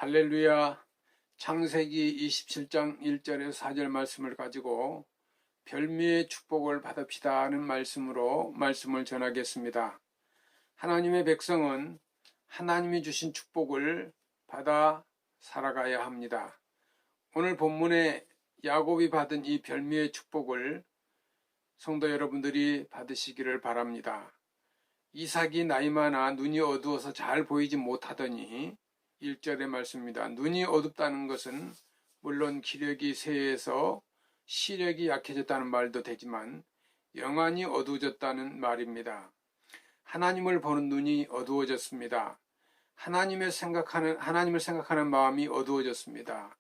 할렐루야. 창세기 27장 1절에서 4절 말씀을 가지고 별미의 축복을 받읍시다 하는 말씀으로 말씀을 전하겠습니다. 하나님의 백성은 하나님이 주신 축복을 받아 살아가야 합니다. 오늘 본문에 야곱이 받은 이 별미의 축복을 성도 여러분들이 받으시기를 바랍니다. 이삭이 나이 많아 눈이 어두워서 잘 보이지 못하더니 1절의 말씀입니다. 눈이 어둡다는 것은 물론 기력이 쇠해서 시력이 약해졌다는 말도 되지만 영안이 어두워졌다는 말입니다. 하나님을 보는 눈이 어두워졌습니다. 하나님을 생각하는 마음이 어두워졌습니다.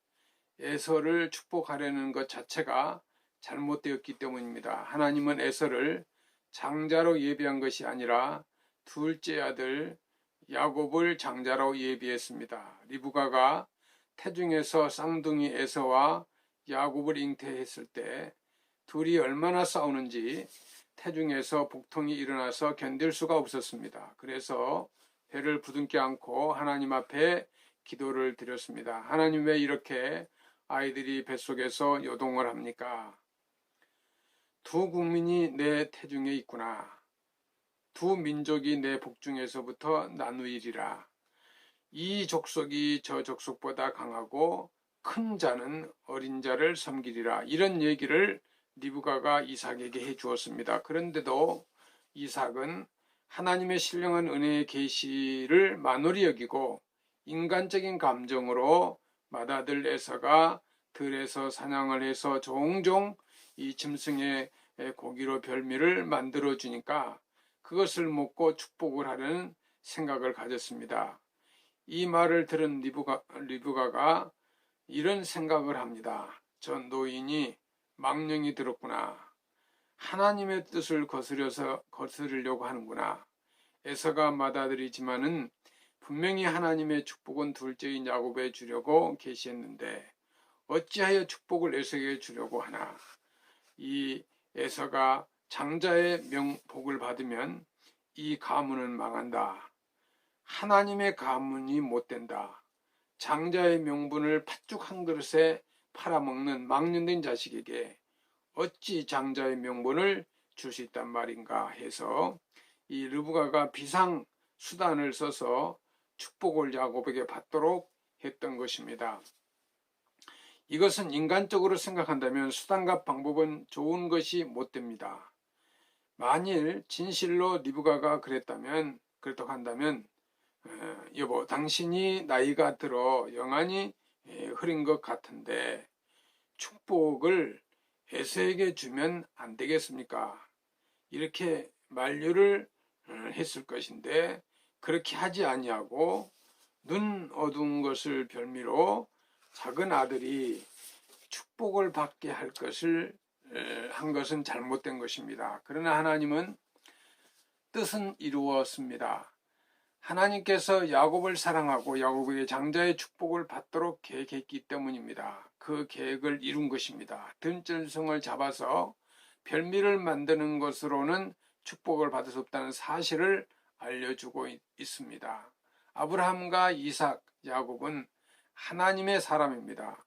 에서를 축복하려는 것 자체가 잘못되었기 때문입니다. 하나님은 에서를 장자로 예비한 것이 아니라 둘째 아들 야곱을 장자로 예비했습니다. 리브가가 태중에서 쌍둥이 에서와 야곱을 잉태했을 때 둘이 얼마나 싸우는지 태중에서 복통이 일어나서 견딜 수가 없었습니다. 그래서 배를 부둥켜 안고 하나님 앞에 기도를 드렸습니다. 하나님, 왜 이렇게 아이들이 뱃속에서 요동을 합니까? 두 국민이 내 태중에 있구나. 두 민족이 내 복중에서부터 나누이리라. 이 족속이 저 족속보다 강하고 큰 자는 어린 자를 섬기리라. 이런 얘기를 리브가가 이삭에게 해 주었습니다. 그런데도 이삭은 하나님의 신령한 은혜의 계시를 만홀히 여기고 인간적인 감정으로 맏아들 에서가 들에서 사냥을 해서 종종 이 짐승의 고기로 별미를 만들어 주니까 그것을 먹고 축복을 하려는 생각을 가졌습니다. 이 말을 들은 리브가가 이런 생각을 합니다. 저 노인이 망령이 들었구나. 하나님의 뜻을 거스르려고 하는구나. 에서가 맏아들이지만은 분명히 하나님의 축복은 둘째인 야곱에 주려고 계시했는데 어찌하여 축복을 에서에게 주려고 하나. 이 에서가 장자의 복을 받으면 이 가문은 망한다. 하나님의 가문이 못된다. 장자의 명분을 팥죽 한 그릇에 팔아먹는 망년된 자식에게 어찌 장자의 명분을 줄 수 있단 말인가 해서 이 르브가가 비상 수단을 써서 축복을 야곱에게 받도록 했던 것입니다. 이것은 인간적으로 생각한다면 수단과 방법은 좋은 것이 못됩니다. 만일 진실로 리브가가 그렇다고 한다면 여보, 당신이 나이가 들어 영안이 흐린 것 같은데 축복을 에서에게 주면 안 되겠습니까? 이렇게 만류를 했을 것인데 그렇게 하지 아니하고 눈 어두운 것을 별미로 작은 아들이 축복을 받게 할 것을 한 것은 잘못된 것입니다. 그러나 하나님은 뜻은 이루었습니다. 하나님께서 야곱을 사랑하고 야곱에게 장자의 축복을 받도록 계획했기 때문입니다. 그 계획을 이룬 것입니다. 든짐승을 잡아서 별미를 만드는 것으로는 축복을 받을 수 없다는 사실을 알려주고 있습니다. 아브라함과 이삭, 야곱은 하나님의 사람입니다.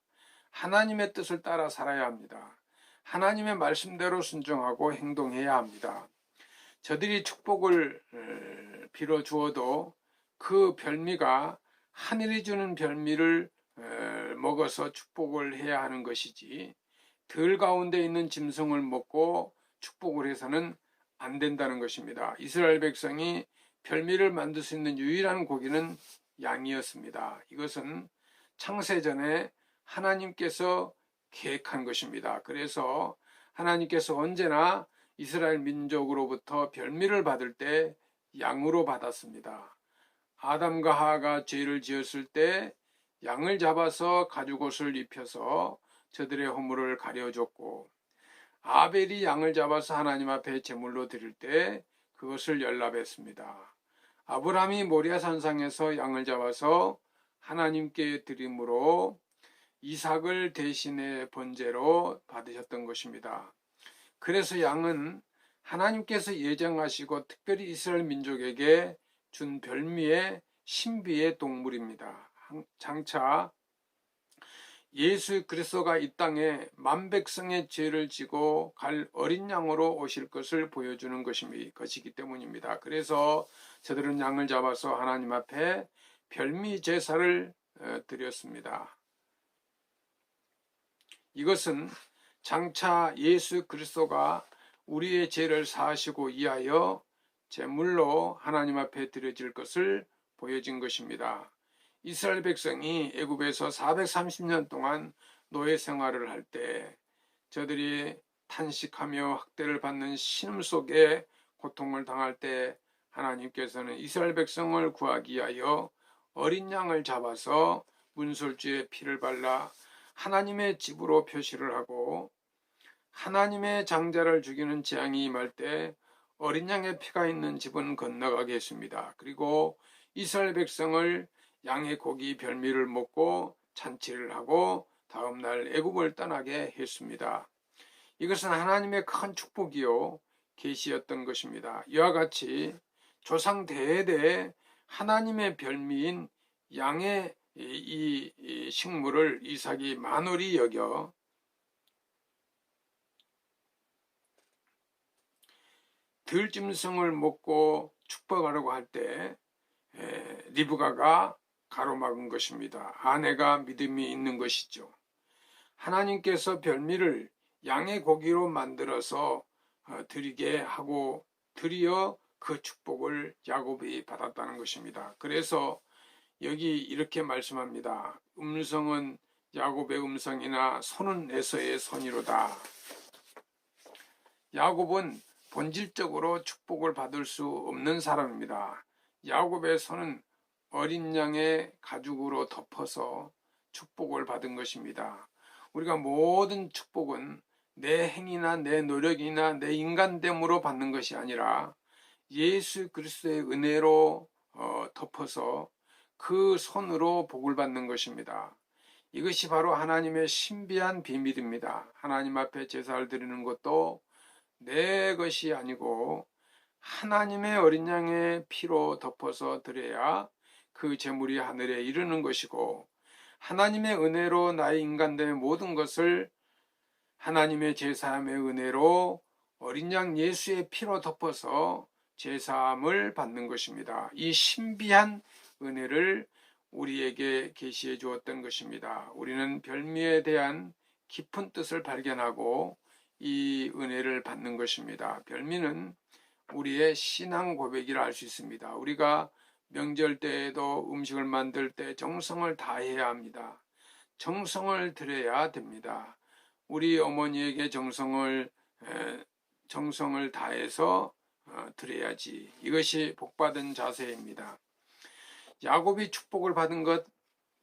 하나님의 뜻을 따라 살아야 합니다. 하나님의 말씀대로 순종하고 행동해야 합니다. 저들이 축복을 빌어주어도 그 별미가 하늘이 주는 별미를 먹어서 축복을 해야 하는 것이지 들 가운데 있는 짐승을 먹고 축복을 해서는 안 된다는 것입니다. 이스라엘 백성이 별미를 만들 수 있는 유일한 고기는 양이었습니다. 이것은 창세전에 하나님께서 계획한 것입니다. 그래서 하나님께서 언제나 이스라엘 민족으로부터 별미를 받을 때 양으로 받았습니다. 아담과 하와가 죄를 지었을 때 양을 잡아서 가죽옷을 입혀서 저들의 허물을 가려줬고, 아벨이 양을 잡아서 하나님 앞에 제물로 드릴 때 그것을 연납했습니다. 아브라함이 모리아 산상에서 양을 잡아서 하나님께 드림으로 이삭을 대신의 번제로 받으셨던 것입니다. 그래서 양은 하나님께서 예정하시고 특별히 이스라엘 민족에게 준 별미의 신비의 동물입니다. 장차 예수 그리스도가 이 땅에 만백성의 죄를 지고 갈 어린 양으로 오실 것을 보여주는 것이기 때문입니다. 그래서 저들은 양을 잡아서 하나님 앞에 별미 제사를 드렸습니다. 이것은 장차 예수 그리스도가 우리의 죄를 사하시고 이하여 제물로 하나님 앞에 드려질 것을 보여진 것입니다. 이스라엘 백성이 애굽에서 430년 동안 노예 생활을 할 때 저들이 탄식하며 학대를 받는 신음 속에 고통을 당할 때 하나님께서는 이스라엘 백성을 구하기 위하여 어린 양을 잡아서 문설주에 피를 발라 하나님의 집으로 표시를 하고 하나님의 장자를 죽이는 재앙이 임할 때 어린 양의 피가 있는 집은 건너가게 했습니다. 그리고 이스라엘 백성을 양의 고기 별미를 먹고 잔치를 하고 다음날 애굽을 떠나게 했습니다. 이것은 하나님의 큰 축복이요 계시였던 것입니다. 이와 같이 조상 대대 하나님의 별미인 양의 이 식물을 이삭이 만홀히 여겨 들짐승을 먹고 축복하려고 할 때 리브가가 가로막은 것입니다. 아내가 믿음이 있는 것이죠. 하나님께서 별미를 양의 고기로 만들어서 드리게 하고 드리어 그 축복을 야곱이 받았다는 것입니다. 그래서 여기 이렇게 말씀합니다. 음성은 야곱의 음성이나 손은 에서의 손이로다. 야곱은 본질적으로 축복을 받을 수 없는 사람입니다. 야곱의 손은 어린 양의 가죽으로 덮어서 축복을 받은 것입니다. 우리가 모든 축복은 내 행위나 내 노력이나 내 인간됨으로 받는 것이 아니라 예수 그리스도의 은혜로 덮어서 그 손으로 복을 받는 것입니다. 이것이 바로 하나님의 신비한 비밀입니다. 하나님 앞에 제사를 드리는 것도 내 것이 아니고 하나님의 어린 양의 피로 덮어서 드려야 그 제물이 하늘에 이르는 것이고 하나님의 은혜로 나의 인간됨의 모든 것을 하나님의 제사함의 은혜로 어린 양 예수의 피로 덮어서 제사함을 받는 것입니다. 이 신비한 은혜를 우리에게 계시해 주었던 것입니다. 우리는 별미에 대한 깊은 뜻을 발견하고 이 은혜를 받는 것입니다. 별미는 우리의 신앙 고백이라 할 수 있습니다. 우리가 명절 때에도 음식을 만들 때 정성을 다해야 합니다. 정성을 들여야 됩니다. 우리 어머니에게 정성을 다해서 드려야지. 이것이 복받은 자세입니다. 야곱이 축복을 받은 것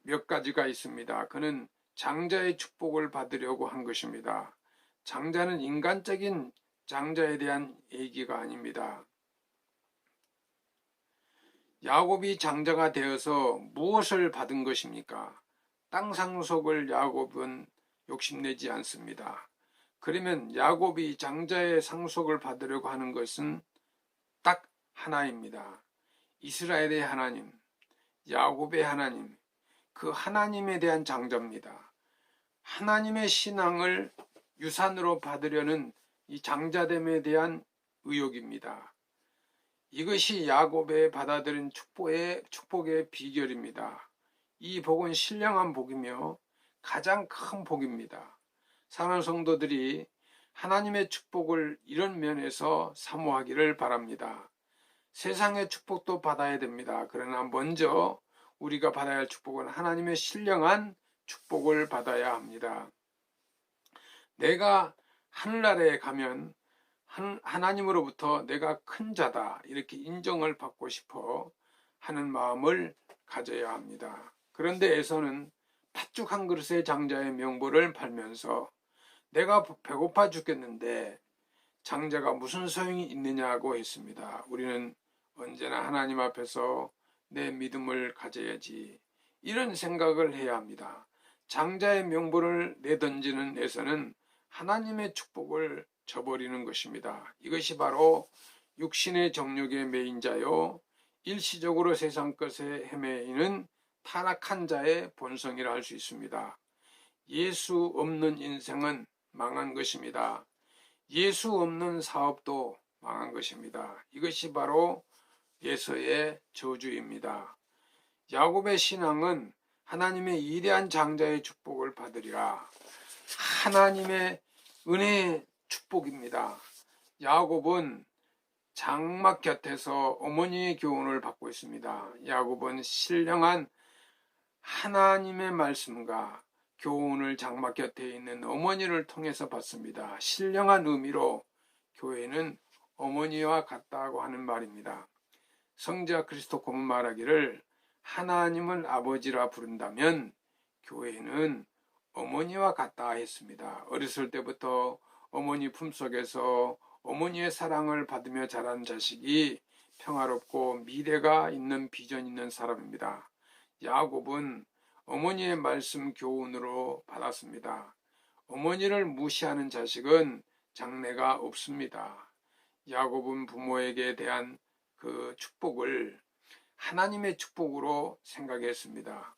몇 가지가 있습니다. 그는 장자의 축복을 받으려고 한 것입니다. 장자는 인간적인 장자에 대한 얘기가 아닙니다. 야곱이 장자가 되어서 무엇을 받은 것입니까? 땅 상속을 야곱은 욕심내지 않습니다. 그러면 야곱이 장자의 상속을 받으려고 하는 것은 딱 하나입니다. 이스라엘의 하나님, 야곱의 하나님, 그 하나님에 대한 장자입니다. 하나님의 신앙을 유산으로 받으려는 이 장자됨에 대한 의욕입니다. 이것이 야곱의 받아들인 축복의 비결입니다. 이 복은 신령한 복이며 가장 큰 복입니다. 사랑하는 성도들이 하나님의 축복을 이런 면에서 사모하기를 바랍니다. 세상의 축복도 받아야 됩니다. 그러나 먼저 우리가 받아야 할 축복은 하나님의 신령한 축복을 받아야 합니다. 내가 하늘나라에 가면 하나님으로부터 내가 큰 자다 이렇게 인정을 받고 싶어 하는 마음을 가져야 합니다. 그런데 에서는 팥죽 한 그릇의 장자의 명분을 팔면서 내가 배고파 죽겠는데 장자가 무슨 소용이 있느냐고 했습니다. 우리는 언제나 하나님 앞에서 내 믿음을 가져야지 이런 생각을 해야 합니다. 장자의 명분을 내던지는 에서는 하나님의 축복을 저버리는 것입니다. 이것이 바로 육신의 정욕에 매인 자요 일시적으로 세상 것에 헤매이는 타락한 자의 본성이라 할 수 있습니다. 예수 없는 인생은 망한 것입니다. 예수 없는 사업도 망한 것입니다. 이것이 바로 예서의 저주입니다. 야곱의 신앙은 하나님의 이레한 장자의 축복을 받으리라. 하나님의 은혜의 축복입니다. 야곱은 장막 곁에서 어머니의 교훈을 받고 있습니다. 야곱은 신령한 하나님의 말씀과 교훈을 장막 곁에 있는 어머니를 통해서 받습니다. 신령한 의미로 교회는 어머니와 같다고 하는 말입니다. 성자 크리스토코는 말하기를 하나님을 아버지라 부른다면 교회는 어머니와 같다 했습니다. 어렸을 때부터 어머니 품속에서 어머니의 사랑을 받으며 자란 자식이 평화롭고 미래가 있는 비전 있는 사람입니다. 야곱은 어머니의 말씀 교훈으로 받았습니다. 어머니를 무시하는 자식은 장래가 없습니다. 야곱은 부모에게 대한 그 축복을 하나님의 축복으로 생각했습니다.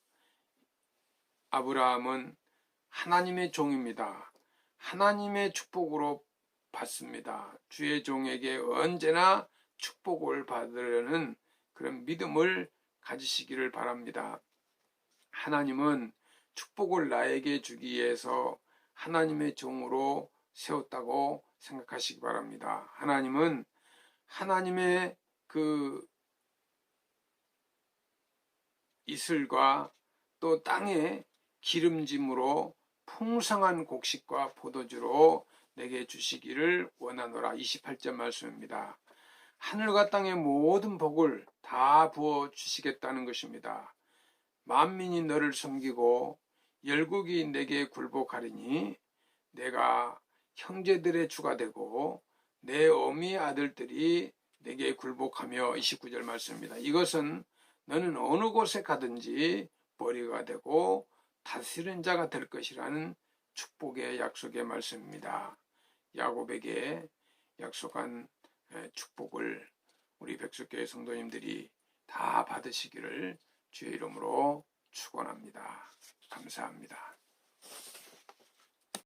아브라함은 하나님의 종입니다. 하나님의 축복으로 받습니다. 주의 종에게 언제나 축복을 받으려는 그런 믿음을 가지시기를 바랍니다. 하나님은 축복을 나에게 주기 위해서 하나님의 종으로 세웠다고 생각하시기 바랍니다. 하나님은 하나님의 그 이슬과 또 땅의 기름짐으로 풍성한 곡식과 포도주로 내게 주시기를 원하노라. 28절 말씀입니다. 하늘과 땅의 모든 복을 다 부어 주시겠다는 것입니다. 만민이 너를 섬기고 열국이 내게 굴복하리니 내가 형제들의 주가 되고 내 어미 아들들이 내게 굴복하며 29절 말씀입니다. 이것은 너는 어느 곳에 가든지 머리가 되고 다스리는 자가 될 것이라는 축복의 약속의 말씀입니다. 야곱에게 약속한 축복을 우리 백석교회 성도님들이 다 받으시기를 주의 이름으로 축원합니다. 감사합니다.